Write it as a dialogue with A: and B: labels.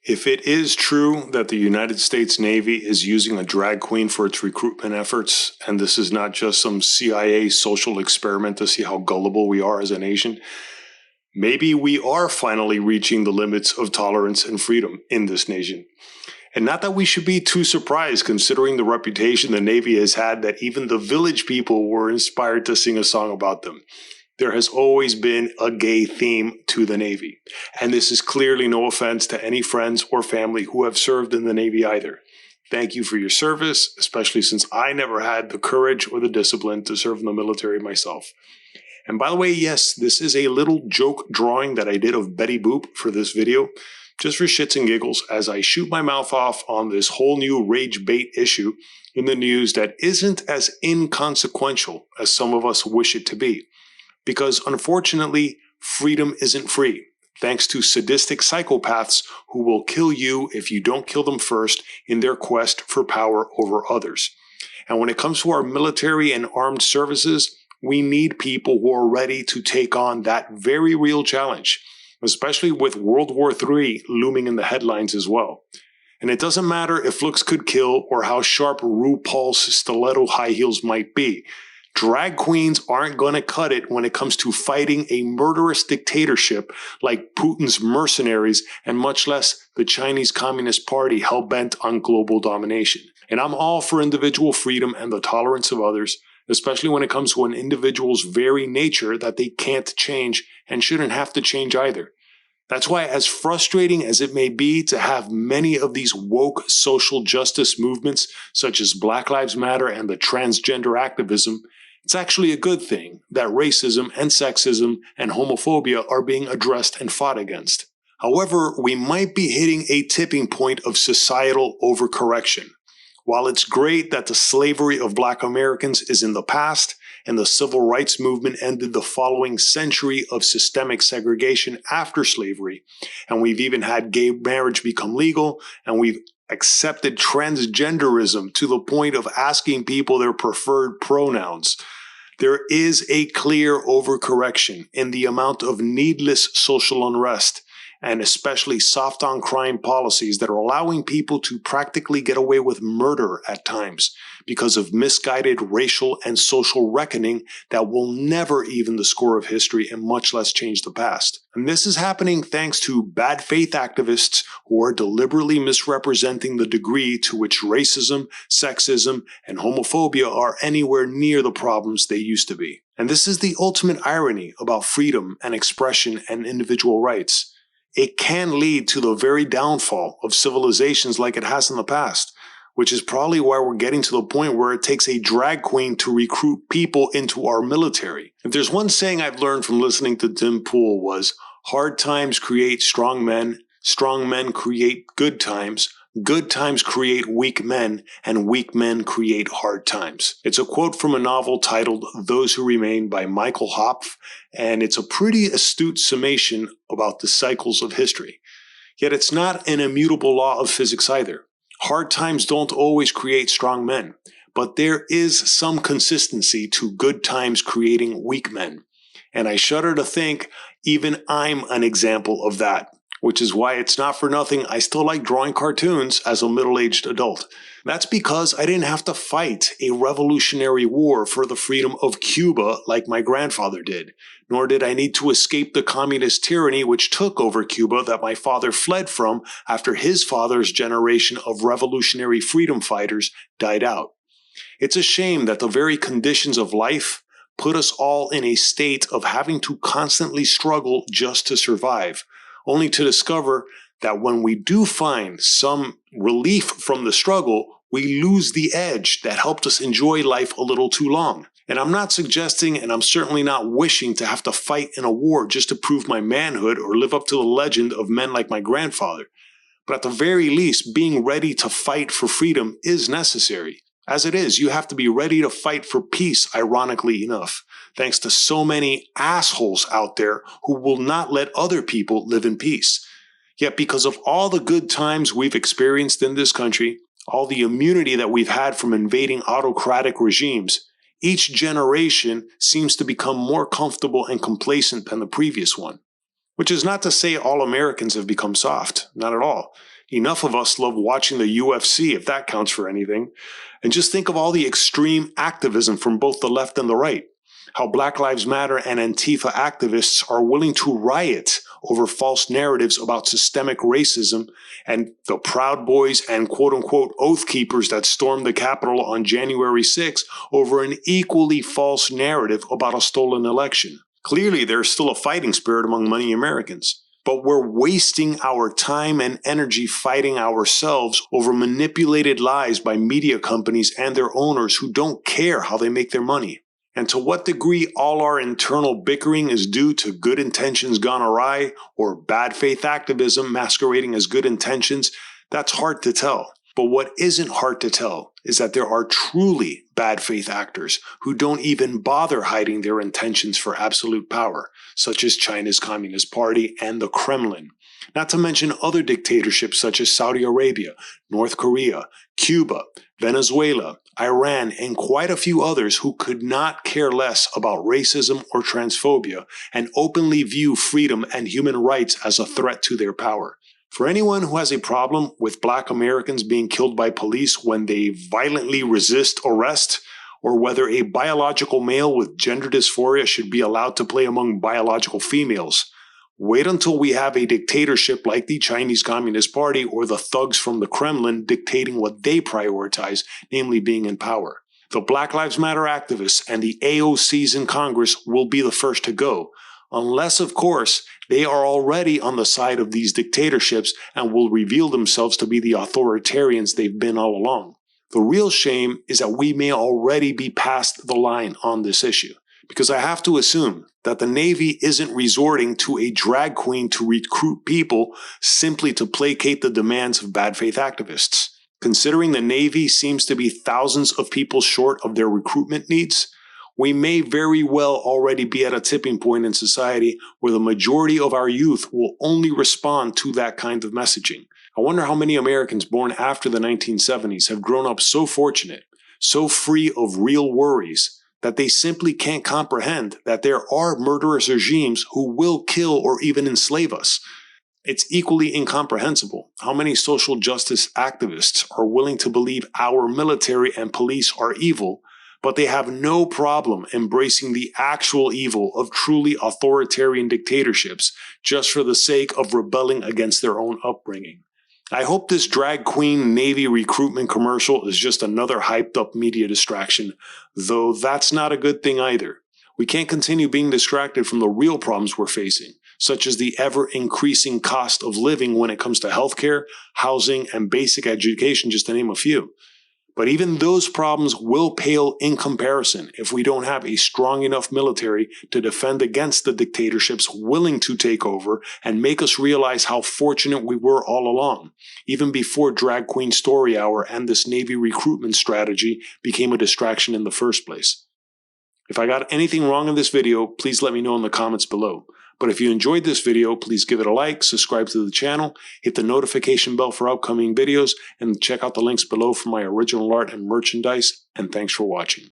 A: If it is true that the United States Navy is using a drag queen for its recruitment efforts, and this is not just some CIA social experiment to see how gullible we are as a nation, maybe we are finally reaching the limits of tolerance and freedom in this nation. And not that we should be too surprised considering the reputation the Navy has had that even the village people were inspired to sing a song about them. There has always been a gay theme to the Navy, and this is clearly no offense to any friends or family who have served in the Navy either. Thank you for your service, especially since I never had the courage or the discipline to serve in the military myself. And by the way, yes, this is a little joke drawing that I did of Betty Boop for this video, just for shits and giggles as I shoot my mouth off on this whole new rage bait issue in the news that isn't as inconsequential as some of us wish it to be. Because unfortunately, freedom isn't free, thanks to sadistic psychopaths who will kill you if you don't kill them first in their quest for power over others. And when it comes to our military and armed services, we need people who are ready to take on that very real challenge, especially with World War III looming in the headlines as well. And it doesn't matter if looks could kill or how sharp RuPaul's stiletto high heels might be. Drag queens aren't going to cut it when it comes to fighting a murderous dictatorship like Putin's mercenaries and much less the Chinese Communist Party hell-bent on global domination. And I'm all for individual freedom and the tolerance of others, especially when it comes to an individual's very nature that they can't change and shouldn't have to change either. That's why, as frustrating as it may be to have many of these woke social justice movements, such as Black Lives Matter and the transgender activism, it's actually a good thing that racism and sexism and homophobia are being addressed and fought against. However, we might be hitting a tipping point of societal overcorrection. While it's great that the slavery of Black Americans is in the past, and the civil rights movement ended the following century of systemic segregation after slavery, and we've even had gay marriage become legal, and we've accepted transgenderism to the point of asking people their preferred pronouns, there is a clear overcorrection in the amount of needless social unrest, and especially soft on crime policies that are allowing people to practically get away with murder at times because of misguided racial and social reckoning that will never even the score of history and much less change the past. And this is happening thanks to bad faith activists who are deliberately misrepresenting the degree to which racism, sexism, and homophobia are anywhere near the problems they used to be. And this is the ultimate irony about freedom and expression and individual rights. It can lead to the very downfall of civilizations like it has in the past, which is probably why we're getting to the point where it takes a drag queen to recruit people into our military. If there's one saying I've learned from listening to Tim Pool was, hard times create strong men create good times create weak men, and weak men create hard times. It's a quote from a novel titled Those Who Remain by Michael Hopf, and it's a pretty astute summation about the cycles of history. Yet it's not an immutable law of physics either. Hard times don't always create strong men, but there is some consistency to good times creating weak men. And I shudder to think even I'm an example of that, which is why it's not for nothing I still like drawing cartoons as a middle-aged adult. That's because I didn't have to fight a revolutionary war for the freedom of Cuba like my grandfather did, nor did I need to escape the communist tyranny which took over Cuba that my father fled from after his father's generation of revolutionary freedom fighters died out. It's a shame that the very conditions of life put us all in a state of having to constantly struggle just to survive, only to discover that when we do find some relief from the struggle, we lose the edge that helped us enjoy life a little too long. And I'm not suggesting, and I'm certainly not wishing to have to fight in a war just to prove my manhood or live up to the legend of men like my grandfather. But at the very least, being ready to fight for freedom is necessary. As it is, you have to be ready to fight for peace, ironically enough, thanks to so many assholes out there who will not let other people live in peace. Yet because of all the good times we've experienced in this country, all the immunity that we've had from invading autocratic regimes, each generation seems to become more comfortable and complacent than the previous one. Which is not to say all Americans have become soft, not at all. Enough of us love watching the UFC, if that counts for anything. And just think of all the extreme activism from both the left and the right. How Black Lives Matter and Antifa activists are willing to riot over false narratives about systemic racism, and the Proud Boys and quote-unquote Oath Keepers that stormed the Capitol on January 6 over an equally false narrative about a stolen election. Clearly, there's still a fighting spirit among many Americans. But we're wasting our time and energy fighting ourselves over manipulated lies by media companies and their owners who don't care how they make their money. And to what degree all our internal bickering is due to good intentions gone awry or bad faith activism masquerading as good intentions, that's hard to tell. But what isn't hard to tell is that there are truly bad faith actors who don't even bother hiding their intentions for absolute power, such as China's Communist Party and the Kremlin. Not to mention other dictatorships such as Saudi Arabia, North Korea, Cuba, Venezuela, Iran, and quite a few others who could not care less about racism or transphobia and openly view freedom and human rights as a threat to their power. For anyone who has a problem with Black Americans being killed by police when they violently resist arrest, or whether a biological male with gender dysphoria should be allowed to play among biological females, wait until we have a dictatorship like the Chinese Communist Party or the thugs from the Kremlin dictating what they prioritize, namely being in power. The Black Lives Matter activists and the AOCs in Congress will be the first to go, unless, of course, they are already on the side of these dictatorships and will reveal themselves to be the authoritarians they've been all along. The real shame is that we may already be past the line on this issue, because I have to assume that the Navy isn't resorting to a drag queen to recruit people simply to placate the demands of bad faith activists. Considering the Navy seems to be thousands of people short of their recruitment needs, we may very well already be at a tipping point in society where the majority of our youth will only respond to that kind of messaging. I wonder how many Americans born after the 1970s have grown up so fortunate, so free of real worries, that they simply can't comprehend that there are murderous regimes who will kill or even enslave us. It's equally incomprehensible how many social justice activists are willing to believe our military and police are evil, but they have no problem embracing the actual evil of truly authoritarian dictatorships just for the sake of rebelling against their own upbringing. I hope this drag queen Navy recruitment commercial is just another hyped up media distraction, though that's not a good thing either. We can't continue being distracted from the real problems we're facing, such as the ever-increasing cost of living when it comes to healthcare, housing, and basic education, just to name a few. But even those problems will pale in comparison if we don't have a strong enough military to defend against the dictatorships willing to take over and make us realize how fortunate we were all along, even before Drag Queen Story Hour and this Navy recruitment strategy became a distraction in the first place. If I got anything wrong in this video, please let me know in the comments below. But if you enjoyed this video, please give it a like, subscribe to the channel, hit the notification bell for upcoming videos, and check out the links below for my original art and merchandise. And thanks for watching.